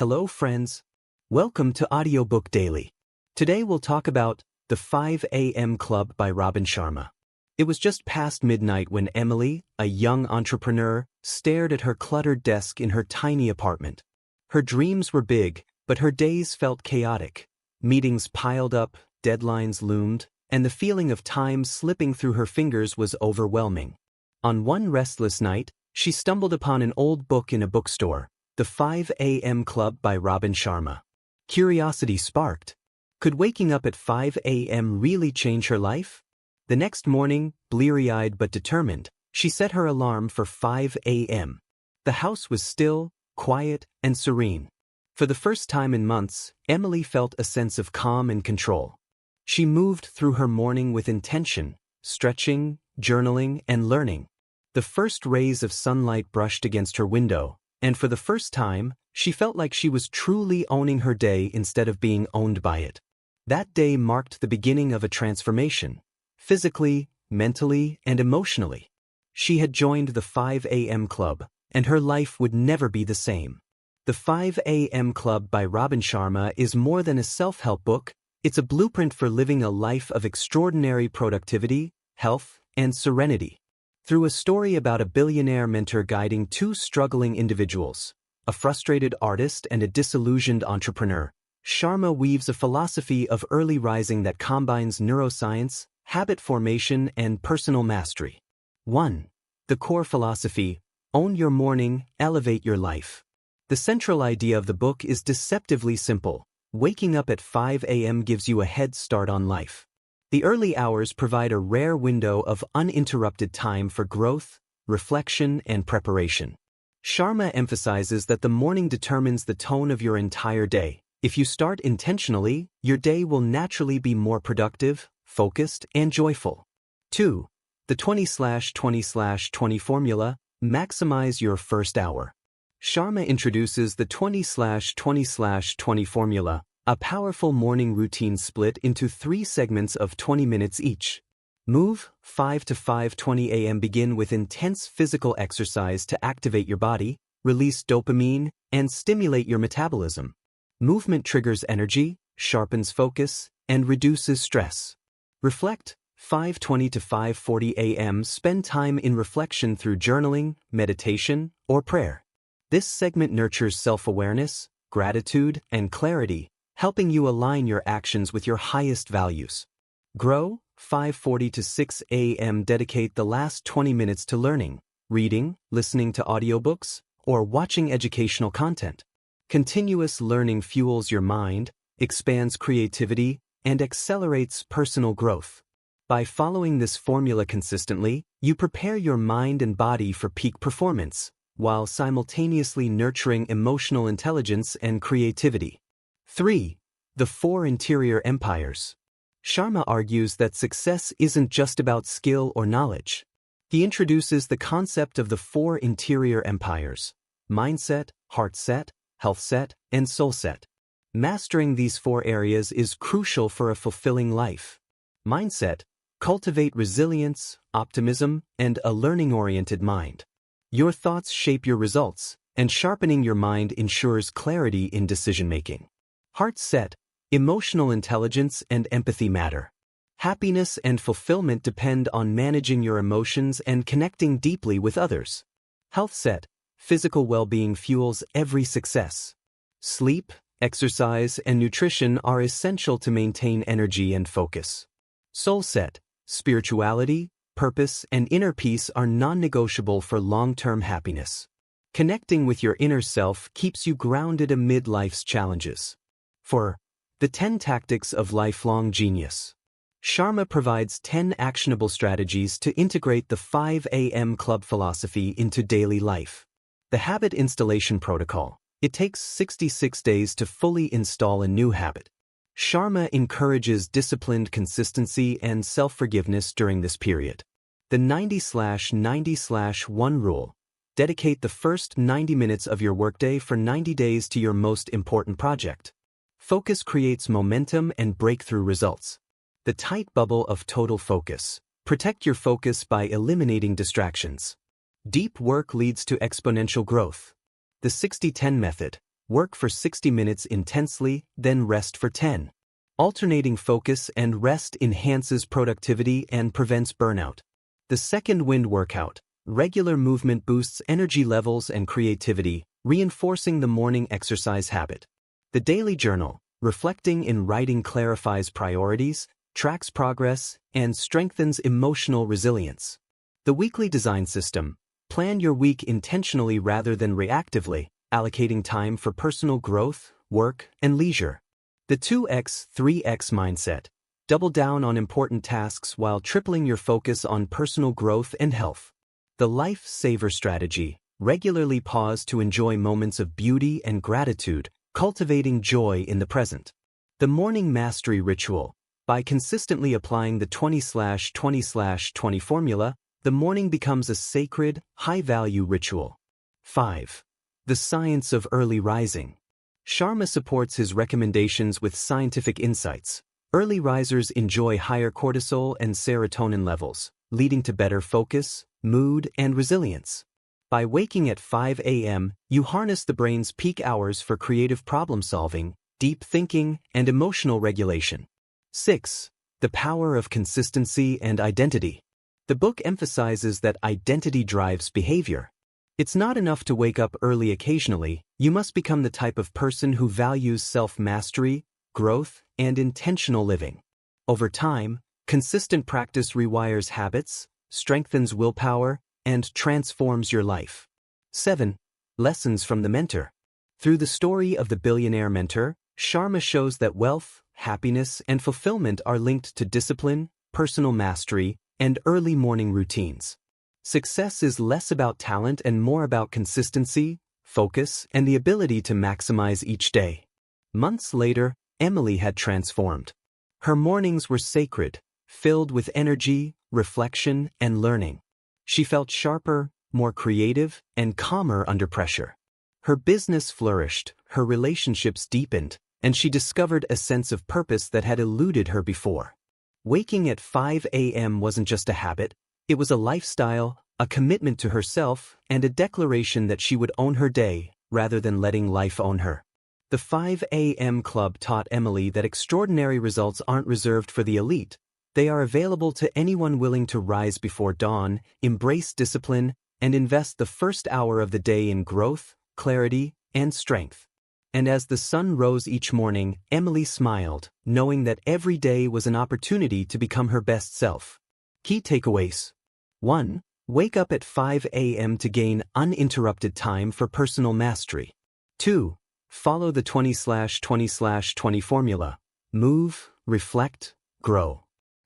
Hello friends. Welcome to Audiobook Daily. Today we'll talk about The 5 a.m. Club by Robin Sharma. It was just past midnight when Emily, a young entrepreneur, stared at her cluttered desk in her tiny apartment. Her dreams were big, but her days felt chaotic. Meetings piled up, deadlines loomed, and the feeling of time slipping through her fingers was overwhelming. On one restless night, she stumbled upon an old book in a bookstore, The 5 a.m. Club by Robin Sharma. Curiosity sparked. Could waking up at 5 a.m. really change her life? The next morning, bleary-eyed but determined, she set her alarm for 5 a.m. The house was still, quiet, and serene. For the first time in months, Emily felt a sense of calm and control. She moved through her morning with intention, stretching, journaling, and learning. The first rays of sunlight brushed against her window, and for the first time, she felt like she was truly owning her day instead of being owned by it. That day marked the beginning of a transformation, physically, mentally, and emotionally. She had joined the 5 a.m. Club, and her life would never be the same. The 5 a.m. Club by Robin Sharma is more than a self-help book. It's a blueprint for living a life of extraordinary productivity, health, and serenity. Through a story about a billionaire mentor guiding two struggling individuals, a frustrated artist and a disillusioned entrepreneur, Sharma weaves a philosophy of early rising that combines neuroscience, habit formation, and personal mastery. 1. The core philosophy: own your morning, elevate your life. The central idea of the book is deceptively simple. Waking up at 5 a.m. gives you a head start on life. The early hours provide a rare window of uninterrupted time for growth, reflection, and preparation. Sharma emphasizes that the morning determines the tone of your entire day. If you start intentionally, your day will naturally be more productive, focused, and joyful. 2. The 20/20/20 formula: maximize your first hour. Sharma introduces the 20/20/20 formula, a powerful morning routine split into 3 segments of 20 minutes each. Move, 5 to 5:20 a.m. Begin with intense physical exercise to activate your body, release dopamine, and stimulate your metabolism. Movement triggers energy, sharpens focus, and reduces stress. Reflect, 5:20 to 5:40 a.m. Spend time in reflection through journaling, meditation, or prayer. This segment nurtures self-awareness, gratitude, and clarity, helping you align your actions with your highest values. Grow, 5:40 to 6 a.m. Dedicate the last 20 minutes to learning, reading, listening to audiobooks, or watching educational content. Continuous learning fuels your mind, expands creativity, and accelerates personal growth. By following this formula consistently, you prepare your mind and body for peak performance, while simultaneously nurturing emotional intelligence and creativity. 3. The 4 interior empires. Sharma argues that success isn't just about skill or knowledge. He introduces the concept of the 4 interior empires: mindset, heart set, health set, and soul set. Mastering these 4 areas is crucial for a fulfilling life. Mindset: cultivate resilience, optimism, and a learning-oriented mind. Your thoughts shape your results, and sharpening your mind ensures clarity in decision-making. Heart set: emotional intelligence and empathy matter. Happiness and fulfillment depend on managing your emotions and connecting deeply with others. Health set: physical well-being fuels every success. Sleep, exercise, and nutrition are essential to maintain energy and focus. Soul set: spirituality, purpose, and inner peace are non-negotiable for long-term happiness. Connecting with your inner self keeps you grounded amid life's challenges. 4. The 10 tactics of lifelong genius. Sharma provides 10 actionable strategies to integrate the 5 a.m. Club philosophy into daily life. The habit installation protocol. It takes 66 days to fully install a new habit. Sharma encourages disciplined consistency and self-forgiveness during this period. The 90/90/1 rule. Dedicate the first 90 minutes of your workday for 90 days to your most important project. Focus creates momentum and breakthrough results. The tight bubble of total focus. Protect your focus by eliminating distractions. Deep work leads to exponential growth. The 60-10 method. Work for 60 minutes intensely, then rest for 10. Alternating focus and rest enhances productivity and prevents burnout. The second wind workout. Regular movement boosts energy levels and creativity, reinforcing the morning exercise habit. The daily journal. Reflecting in writing clarifies priorities, tracks progress, and strengthens emotional resilience. The weekly design system. Plan your week intentionally rather than reactively, allocating time for personal growth, work, and leisure. The 2x, 3x mindset. Double down on important tasks while tripling your focus on personal growth and health. The life saver strategy. Regularly pause to enjoy moments of beauty and gratitude, cultivating joy in the present. The morning mastery ritual. By consistently applying the 20/20/20 formula, the morning becomes a sacred, high-value ritual. 5. The science of early rising. Sharma supports his recommendations with scientific insights. Early risers enjoy higher cortisol and serotonin levels, leading to better focus, mood, and resilience. By waking at 5 a.m., you harness the brain's peak hours for creative problem-solving, deep thinking, and emotional regulation. 6. The power of consistency and identity. The book emphasizes that identity drives behavior. It's not enough to wake up early occasionally, you must become the type of person who values self-mastery, growth, and intentional living. Over time, consistent practice rewires habits, strengthens willpower, and transforms your life. 7. Lessons from the mentor. Through the story of the billionaire mentor, Sharma shows that wealth, happiness, and fulfillment are linked to discipline, personal mastery, and early morning routines. Success is less about talent and more about consistency, focus, and the ability to maximize each day. Months later, Emily had transformed. Her mornings were sacred, filled with energy, reflection, and learning. She felt sharper, more creative, and calmer under pressure. Her business flourished, her relationships deepened, and she discovered a sense of purpose that had eluded her before. Waking at 5 a.m. wasn't just a habit, it was a lifestyle, a commitment to herself, and a declaration that she would own her day, rather than letting life own her. The 5 a.m. Club taught Emily that extraordinary results aren't reserved for the elite. They are available to anyone willing to rise before dawn, embrace discipline, and invest the first hour of the day in growth, clarity, and strength. And as the sun rose each morning, Emily smiled, knowing that every day was an opportunity to become her best self. Key takeaways. 1. Wake up at 5 a.m. to gain uninterrupted time for personal mastery. 2. Follow the 20/20/20 formula. Move, reflect, grow.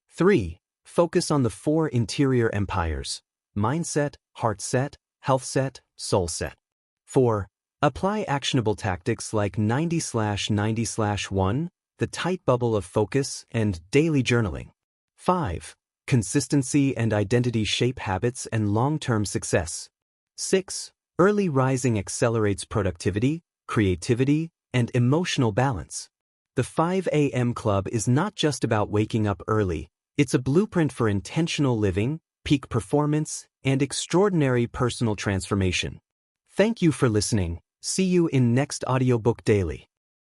3. Focus on the 4 interior empires: mindset, heart set, health set, soul set. 4. Apply actionable tactics like 90/90/1, the tight bubble of focus, and daily journaling. 5. Consistency and identity shape habits and long-term success. 6. Early rising accelerates productivity, creativity, and emotional balance. The 5 a.m. Club is not just about waking up early, it's a blueprint for intentional living, peak performance, and extraordinary personal transformation. Thank you for listening. See you in next Audiobook Daily.